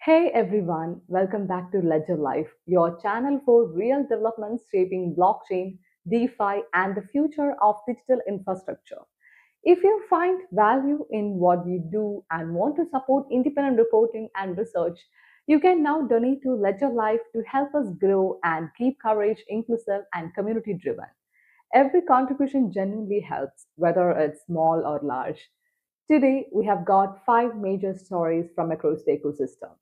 Hey everyone, welcome back to Ledger Life, your channel for real developments shaping blockchain, DeFi, and the future of digital infrastructure. If you find value in what you do and want to support independent reporting and research, you can now donate to Ledger Life to help us grow and keep coverage inclusive and community driven. Every contribution genuinely helps, whether it's small or large. Today, we have got five major stories from across the ecosystem.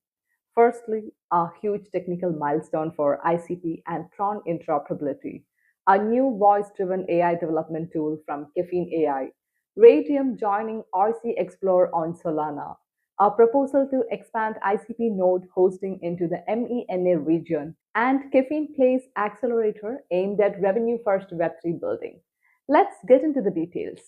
Firstly, a huge technical milestone for ICP and TRON interoperability, a new voice driven AI development tool from Caffeine AI, Raydium joining OISY Explore on Solana, a proposal to expand ICP node hosting into the MENA region, and Caffeine Play's Accelerator aimed at revenue first Web3 building. Let's get into the details.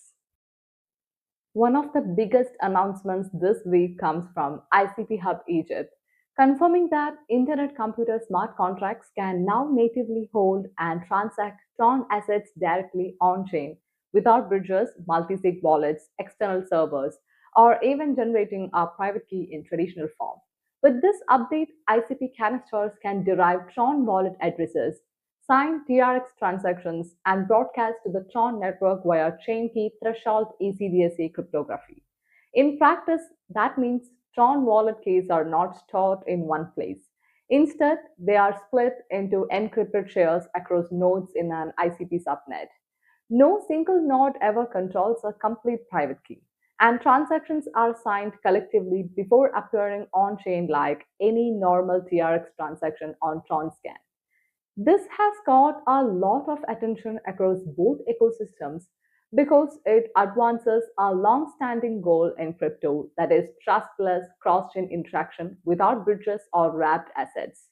One of the biggest announcements this week comes from ICP Hub Egypt, confirming that Internet Computer smart contracts can now natively hold and transact Tron assets directly on chain without bridges, multi sig wallets, external servers, or even generating a private key in traditional form. With this update, ICP canisters can derive Tron wallet addresses, sign TRX transactions, and broadcast to the Tron network via chain key threshold ECDSA cryptography. In practice, that means Tron wallet keys are not stored in one place. Instead, they are split into encrypted shares across nodes in an ICP subnet. No single node ever controls a complete private key, and transactions are signed collectively before appearing on chain like any normal TRX transaction on TronScan. This has got a lot of attention across both ecosystems because it advances a long standing goal in crypto, that is, trustless cross chain interaction without bridges or wrapped assets.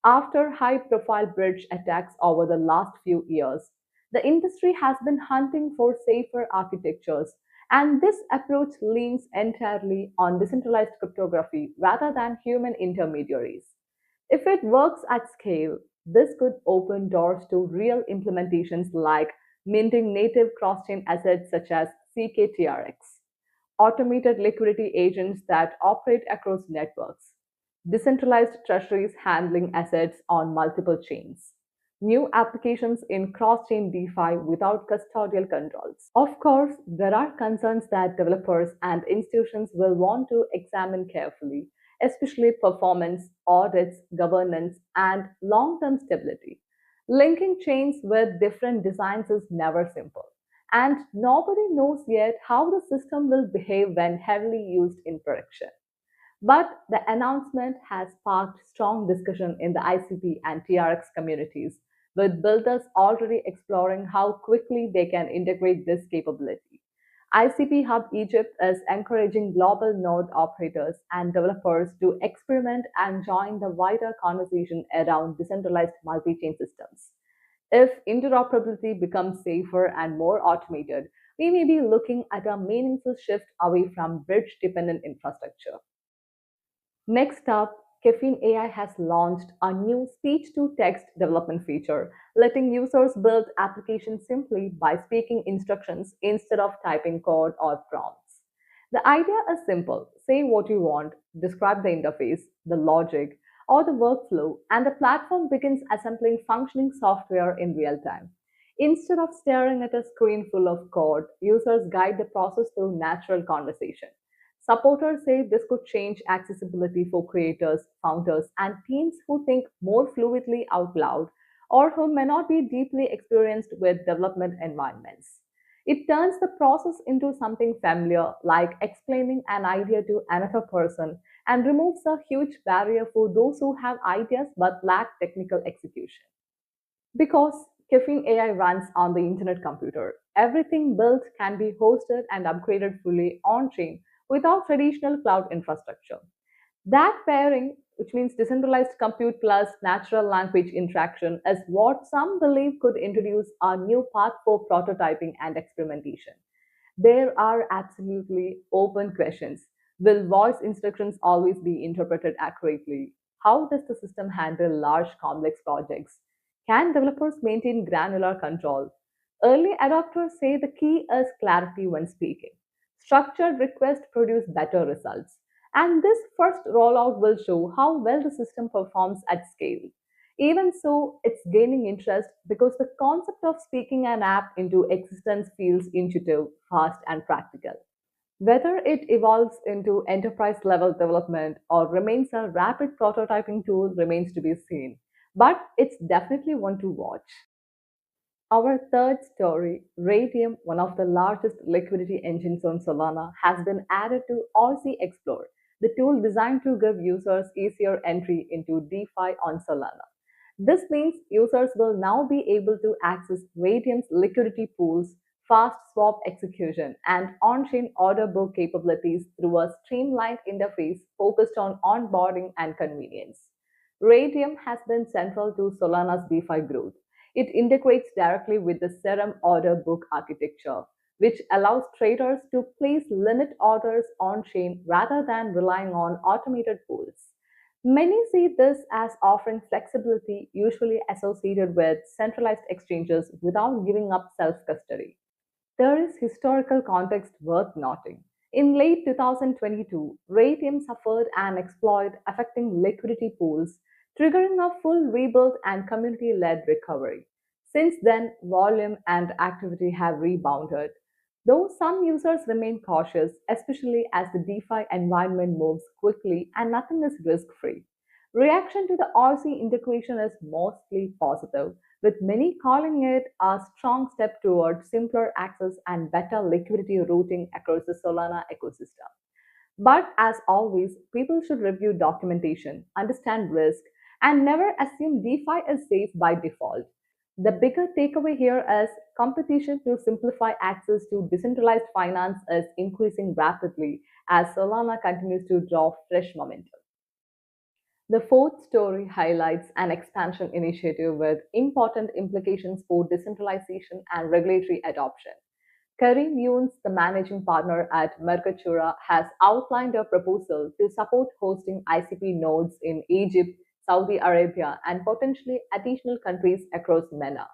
After high profile bridge attacks over the last few years, the industry has been hunting for safer architectures, and this approach leans entirely on decentralized cryptography rather than human intermediaries. If it works at scale, this could open doors to real implementations like minting native cross chain assets such as CKTRX, automated liquidity agents that operate across networks, decentralized treasuries handling assets on multiple chains, new applications in cross chain DeFi without custodial controls. Of course, there are concerns that developers and institutions will want to examine carefully, especially performance, audits, governance, and long term stability. Linking chains with different designs is never simple, and nobody knows yet how the system will behave when heavily used in production. But the announcement has sparked strong discussion in the ICP and TRX communities, with builders already exploring how quickly they can integrate this capability. ICP Hub Egypt is encouraging global node operators and developers to experiment and join the wider conversation around decentralized multi chain systems. If interoperability becomes safer and more automated, we may be looking at a meaningful shift away from bridge dependent infrastructure. Next up, Caffeine AI has launched a new speech to text development feature, letting users build applications simply by speaking instructions instead of typing code or prompts. The idea is simple: say what you want, describe the interface, the logic, or the workflow, and the platform begins assembling functioning software in real time. Instead of staring at a screen full of code, users guide the process through natural conversation. Supporters say this could change accessibility for creators, founders, and teams who think more fluidly out loud or who may not be deeply experienced with development environments. It turns the process into something familiar, like explaining an idea to another person, and removes a huge barrier for those who have ideas but lack technical execution. Because Caffeine AI runs on the Internet computer, everything built can be hosted and upgraded fully on chain without traditional cloud infrastructure. That pairing, which means decentralized compute plus natural language interaction, is what some believe could introduce a new path for prototyping and experimentation. There are absolutely open questions. Will voice instructions always be interpreted accurately? How does the system handle large complex projects? Can developers maintain granular control? Early adopters say the key is clarity when speaking. Structured requests produce better results, And this first rollout will show how well the system performs at scale. Even so, it's gaining interest because the concept of speaking an app into existence feels intuitive, fast, and practical. Whether it evolves into enterprise level development or remains a rapid prototyping tool remains to be seen. But it's definitely one to watch. Our third story, Raydium, one of the largest liquidity engines on Solana, has been added to OISY Explore, the tool designed to give users easier entry into DeFi on Solana. This means users will now be able to access Raydium's liquidity pools, fast swap execution, and on chain order book capabilities through a streamlined interface focused on onboarding and convenience. Raydium has been central to Solana's DeFi growth. It integrates directly with the Serum order book architecture, which allows traders to place limit orders on chain rather than relying on automated pools. Many see this as offering flexibility usually associated with centralized exchanges without giving up self custody. There is historical context worth noting. In late 2022, Raytheon suffered an exploit affecting liquidity pools, triggering a full rebuild and community led recovery. Since then, volume and activity have rebounded, though some users remain cautious, especially as the DeFi environment moves quickly and nothing is risk free. Reaction to the RC integration is mostly positive, with many calling it a strong step toward simpler access and better liquidity routing across the Solana ecosystem. But as always, people should review documentation, understand risk, and never assume DeFi is safe by default. The bigger takeaway here is competition to simplify access to decentralized finance is increasing rapidly as Solana continues to draw fresh momentum. The fourth story highlights an expansion initiative with important implications for decentralization and regulatory adoption. Karim Younes, the managing partner at Mercatura, has outlined a proposal to support hosting ICP nodes in Egypt, Saudi Arabia, and potentially additional countries across MENA.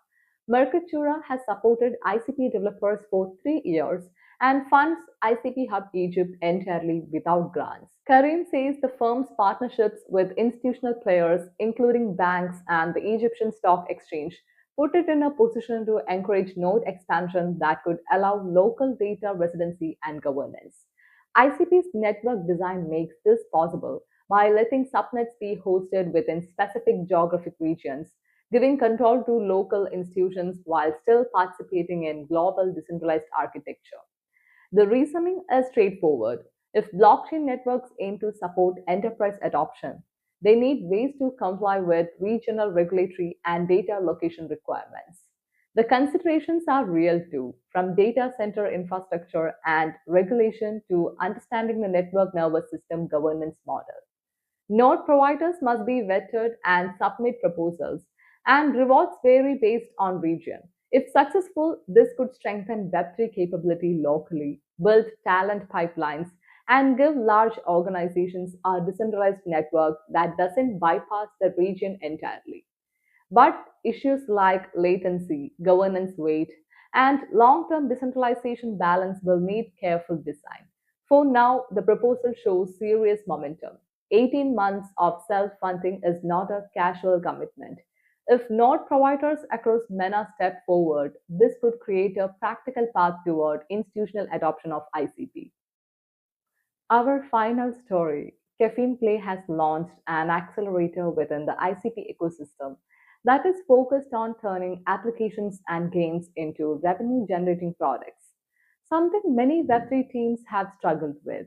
Mercatura has supported ICP developers for 3 years and funds ICP Hub Egypt entirely without grants. Karim says the firm's partnerships with institutional players, including banks and the Egyptian Stock Exchange, put it in a position to encourage node expansion that could allow local data residency and governance. ICP's network design makes this possible by letting subnets be hosted within specific geographic regions, giving control to local institutions while still participating in global decentralized architecture. The reasoning is straightforward. If blockchain networks aim to support enterprise adoption, they need ways to comply with regional regulatory and data location requirements. The considerations are real too, from data center infrastructure and regulation to understanding the network nervous system governance model. Node providers must be vetted and submit proposals, and rewards vary based on region. If successful, this could strengthen Web3 capability locally, build talent pipelines, and give large organizations a decentralized network that doesn't bypass the region entirely. But issues like latency, governance weight, and long term decentralization balance will need careful design. For now, the proposal shows serious momentum. 18 months of self funding is not a casual commitment. If node providers across MENA step forward, this could create a practical path toward institutional adoption of ICP. Our final story, Caffeine Play has launched an accelerator within the ICP ecosystem that is focused on turning applications and games into revenue generating products, something many Web3 teams have struggled with.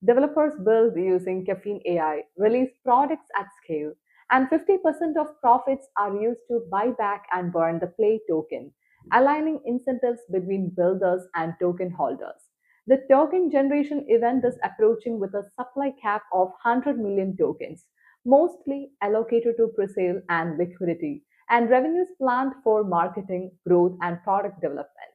Developers build using Caffeine AI, release products at scale, and 50% of profits are used to buy back and burn the Play token, aligning incentives between builders and token holders. The token generation event is approaching with a supply cap of 100 million tokens, mostly allocated to presale and liquidity, and revenues planned for marketing, growth, and product development.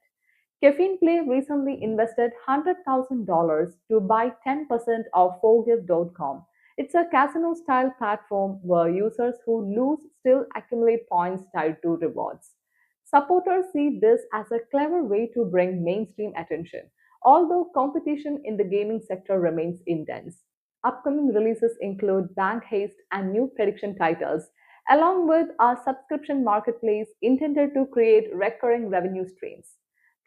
Caffeine Play recently invested $100,000 to buy 10% of Forgive.com. It's a casino style platform where users who lose still accumulate points tied to rewards. Supporters see this as a clever way to bring mainstream attention, although competition in the gaming sector remains intense. Upcoming releases include Bank Haste and new prediction titles, along with our subscription marketplace intended to create recurring revenue streams.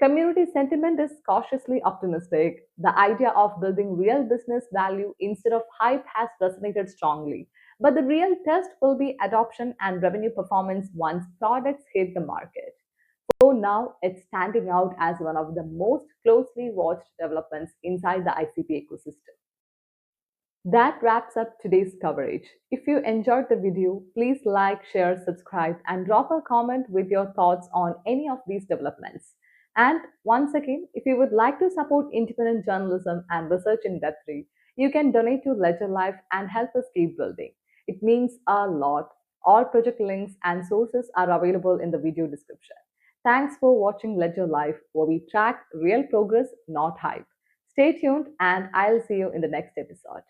Community sentiment is cautiously optimistic. The idea of building real business value instead of hype has resonated strongly. But the real test will be adoption and revenue performance once products hit the market. So now it's standing out as one of the most closely watched developments inside the ICP ecosystem. That wraps up today's coverage. If you enjoyed the video, please like, share, subscribe, and drop a comment with your thoughts on any of these developments. And once again, if you would like to support independent journalism and research in Web3, you can donate to Ledger Life and help us keep building. It means a lot. All project links and sources are available in the video description. Thanks for watching Ledger Life, where we track real progress, not hype. Stay tuned, and I'll see you in the next episode.